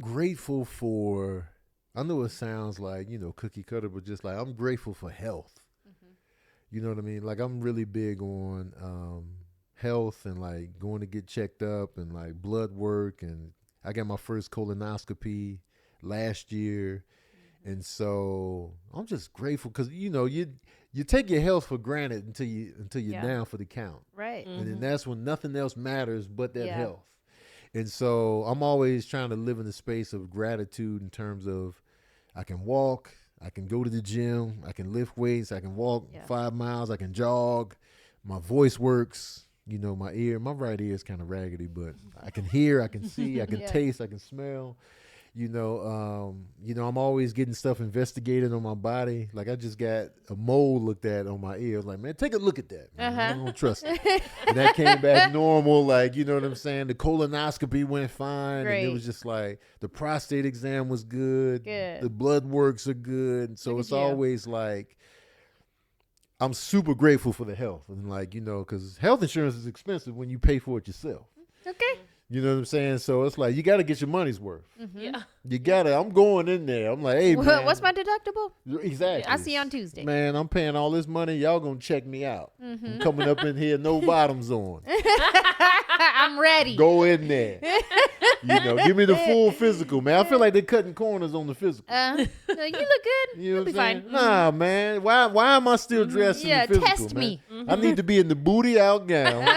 I'm grateful for, I know it sounds like, cookie cutter, but just like I'm grateful for health. You know what I mean? Like I'm really big on health and like going to get checked up and like blood work. And I got my first colonoscopy last year. And so I'm just grateful because, you take your health for granted until you're down for the count. Right. And then that's when nothing else matters but that health. And so I'm always trying to live in a space of gratitude in terms of I can walk, I can go to the gym, I can lift weights, I can walk 5 miles, I can jog, my voice works, my right ear is kind of raggedy, but I can hear, I can see, I can taste, I can smell. I'm always getting stuff investigated on my body. Like I just got a mole looked at on my ear. I was like, man, take a look at that. Man. I don't trust it. And that came back normal. Like, you know what I'm saying? The colonoscopy went fine. Great. And it was just like the prostate exam was good. The blood works are good. So it's always like, I'm super grateful for the health. And like, because health insurance is expensive when you pay for it yourself. Okay. You know what I'm saying? So it's like, you got to get your money's worth. Mm-hmm. Yeah. You got to. I'm going in there. I'm like, hey, man. What's my deductible? Exactly. I see you on Tuesday. Man, I'm paying all this money. Y'all going to check me out. I'm coming up in here, no bottoms on. I'm ready. Go in there. Give me the full physical, man. I feel like they're cutting corners on the physical. No, you look good. You'll be fine. Nah, man. Why am I still dressed in the physical, test man? me. I need to be in the booty out gown.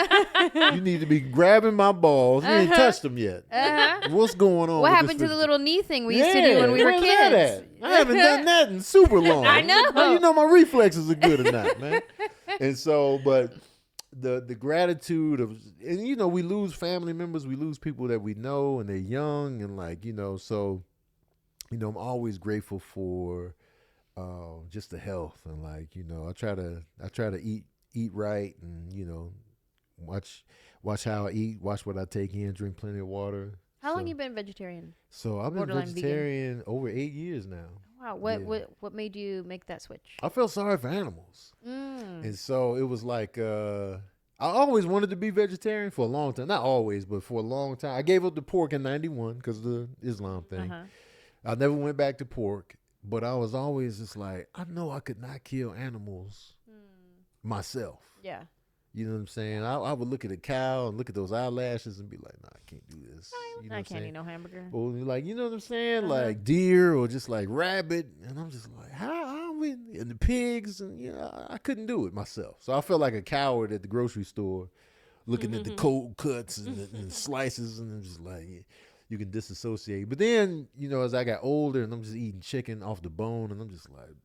You need to be grabbing my balls. You ain't touched them yet. What's going on? What happened to the little knee thing we used to do when we were where's kids? that at? I haven't done that in super long. I know. How you know my reflexes are good or not, man? And so, but the gratitude of, and we lose family members, we lose people that we know, and they're young, and like, so, I'm always grateful for just the health, and like, I try to eat right, and watch how I eat, watch what I take in, drink plenty of water. How long you been vegetarian? So I've been vegetarian over 8 years now. Wow. What made you make that switch? I felt sorry for animals. And so it was like, I always wanted to be vegetarian for a long time. Not always, but for a long time. I gave up the pork in 91 because of the Islam thing. I never went back to pork, but I was always just like, I know I could not kill animals myself. Yeah. You know what I'm saying? I would look at a cow and look at those eyelashes and be like, nah, I can't do this. I can't eat no hamburger. Or like, you know what I'm saying? Like deer or just like rabbit. And I'm just like, how are we? And the pigs. And, I couldn't do it myself. So I felt like a coward at the grocery store looking at the cold cuts and the slices. And I'm just like, you can disassociate. But then, as I got older and I'm just eating chicken off the bone. And I'm just like,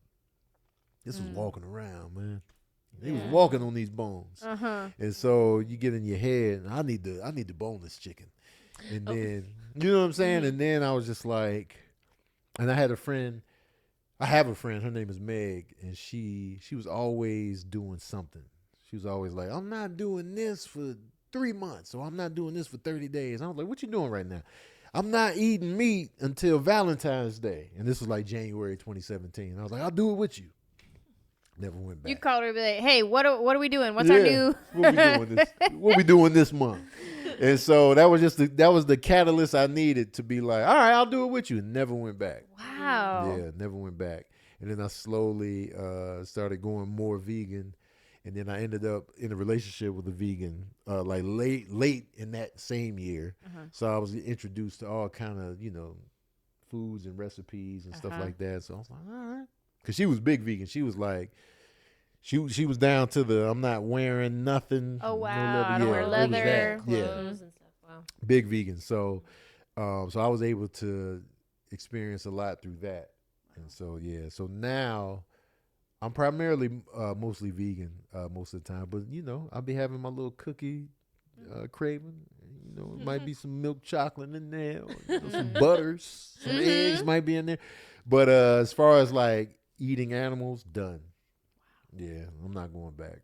this was walking around, man. He was walking on these bones. And so you get in your head, I need the boneless chicken. And then, you know what I'm saying? And then I was just like, and I have a friend, her name is Meg, and she was always doing something. She was always like, I'm not doing this for 3 months, or I'm not doing this for 30 days. I was like, what you doing right now? I'm not eating meat until Valentine's Day. And this was like January 2017. I was like, I'll do it with you. Never went back. You called her and be like, hey, what are we doing? What's our new? What we doing this month? And so that was the catalyst I needed to be like, all right, I'll do it with you. And never went back. Wow. Yeah, never went back. And then I slowly started going more vegan. And then I ended up in a relationship with a vegan, like late in that same year. So I was introduced to all kind of, foods and recipes and stuff like that. So I was like, all right. Because she was big vegan. She was like, she was down to the, I'm not wearing nothing. Oh, wow. No leather. I don't wear leather. Clothes and stuff. Wow. Big vegan. So I was able to experience a lot through that. And so, yeah. So now I'm primarily mostly vegan most of the time. But, I'll be having my little cookie craving. It might be some milk chocolate in there. Or, some butters. Some eggs might be in there. But as far as like eating animals, done. Yeah, I'm not going back.